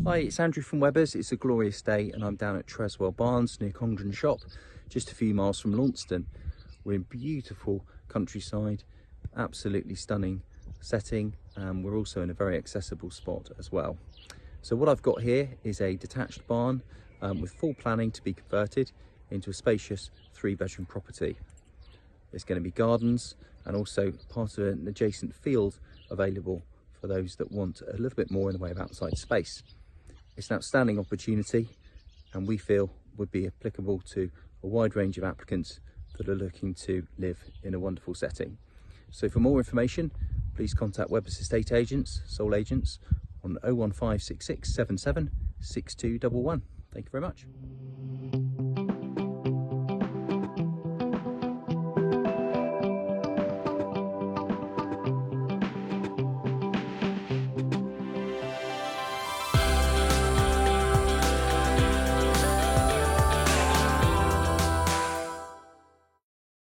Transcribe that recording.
Hi, it's Andrew from Webbers. It's a glorious day and I'm down at Treswell Barns near Congdons shop, just a few miles from Launceston. We're in beautiful countryside, absolutely stunning setting, and we're also in a very accessible spot as well. So what I've got here is a detached barn with full planning to be converted into a spacious 3-bedroom property. There's going to be gardens and also part of an adjacent field available for those that want a little bit more in the way of outside space. It's an outstanding opportunity and we feel would be applicable to a wide range of applicants that are looking to live in a wonderful setting. So for more information, please contact Webbers Estate Agents, sole agents, on 01566 77 6211. Thank you very much.